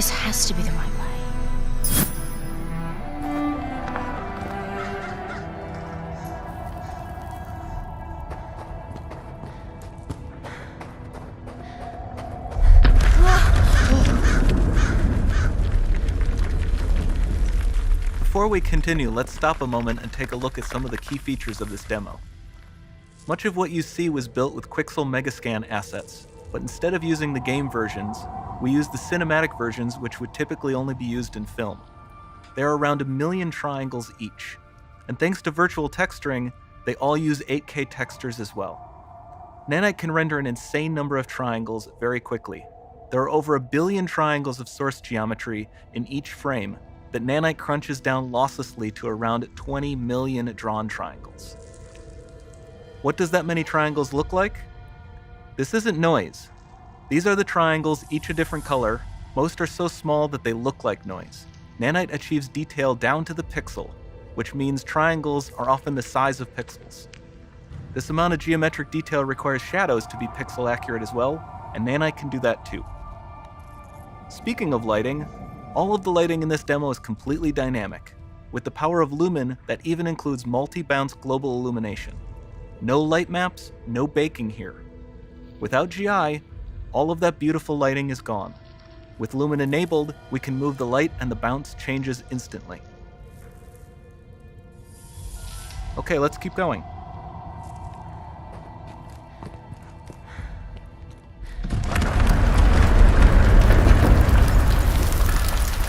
This has to be the right way. Before we continue, let's stop a moment and take a look at some of the key features of this demo. Much of what you see was built with Quixel Megascan assets, but instead of using the game versions, we used the cinematic versions, which would typically only be used in film. There are around 1 million triangles each, and thanks to virtual texturing, they all use 8K textures as well. Nanite can render an insane number of triangles very quickly. There are over 1 billion triangles of source geometry in each frame that Nanite crunches down losslessly to around 20 million drawn triangles. What does that many triangles look like? This isn't noise. These are the triangles, each a different color. Most are so small that they look like noise. Nanite achieves detail down to the pixel, which means triangles are often the size of pixels. This amount of geometric detail requires shadows to be pixel accurate as well, and Nanite can do that too. Speaking of lighting, all of the lighting in this demo is completely dynamic, with the power of Lumen that even includes multi-bounce global illumination. No light maps, no baking here. Without GI, all of that beautiful lighting is gone. With Lumen enabled, we can move the light and the bounce changes instantly. Okay, let's keep going.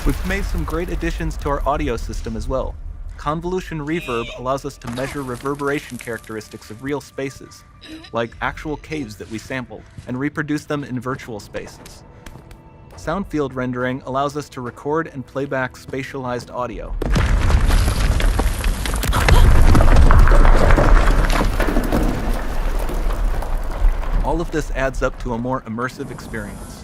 We've made some great additions to our audio system as well. Convolution reverb allows us to measure reverberation characteristics of real spaces, like actual caves that we sampled, and reproduce them in virtual spaces. Sound field rendering allows us to record and play back spatialized audio. All of this adds up to a more immersive experience.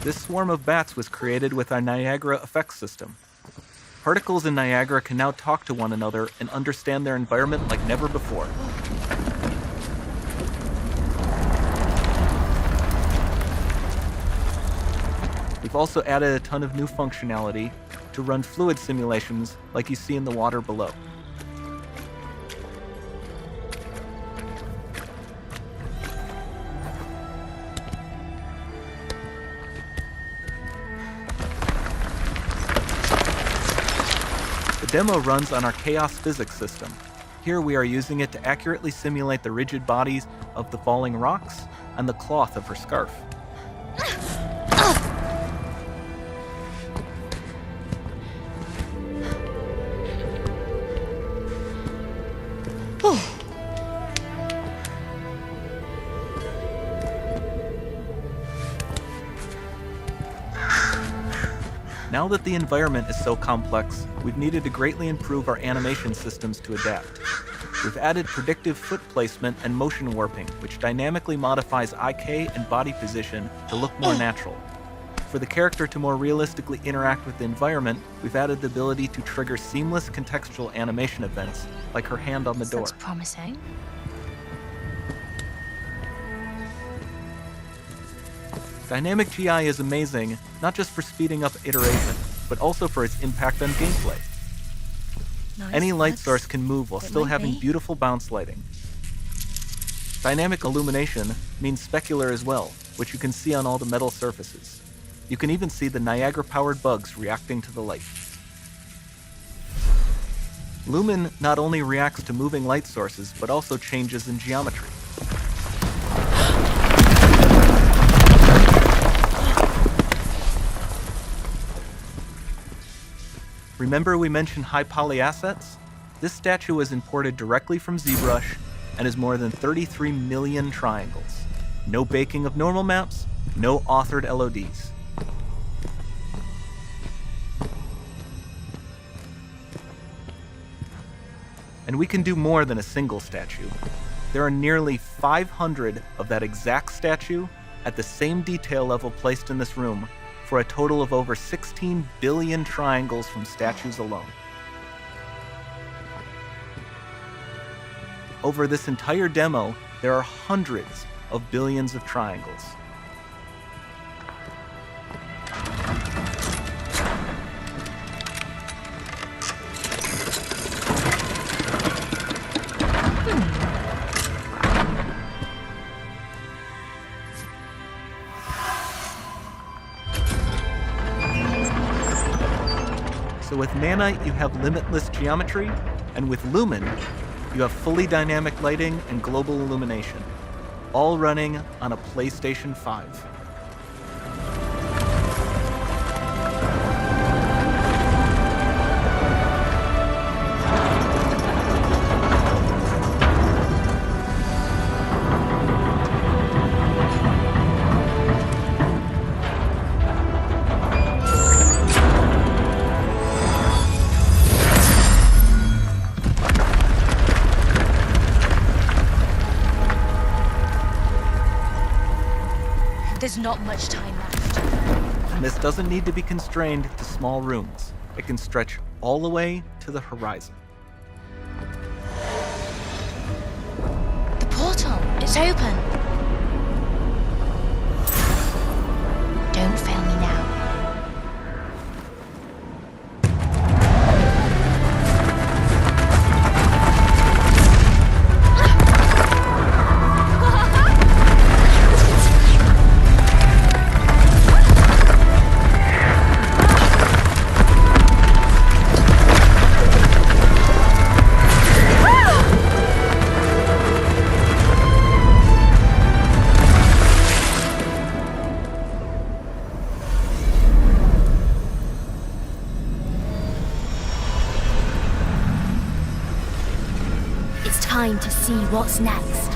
This swarm of bats was created with our Niagara effects system. Particles in Niagara can now talk to one another and understand their environment like never before. We've also added a ton of new functionality to run fluid simulations like you see in the water below. The demo runs on our chaos physics system. Here we are using it to accurately simulate the rigid bodies of the falling rocks and the cloth of her scarf. Now that the environment is so complex, we've needed to greatly improve our animation systems to adapt. We've added predictive foot placement and motion warping, which dynamically modifies IK and body position to look more natural. For the character to more realistically interact with the environment, we've added the ability to trigger seamless contextual animation events, like her hand on the door. Looks promising. Dynamic GI is amazing, not just for speeding up iteration, but also for its impact on gameplay. Nice. Any light source can move while still having beautiful bounce lighting. Dynamic illumination means specular as well, which you can see on all the metal surfaces. You can even see the Niagara-powered bugs reacting to the light. Lumen not only reacts to moving light sources, but also changes in geometry. Remember we mentioned high poly assets? This statue was imported directly from ZBrush and is more than 33 million triangles. No baking of normal maps, no authored LODs. And we can do more than a single statue. There are nearly 500 of that exact statue at the same detail level placed in this room for a total of over 16 billion triangles from statues alone. Over this entire demo, there are hundreds of billions of triangles. So with Nanite, you have limitless geometry, and with Lumen, you have fully dynamic lighting and global illumination, all running on a PlayStation 5. There's not much time left. And this doesn't need to be constrained to small rooms. It can stretch all the way to the horizon. The portal, it's open. Don't fail me now. It's time to see what's next.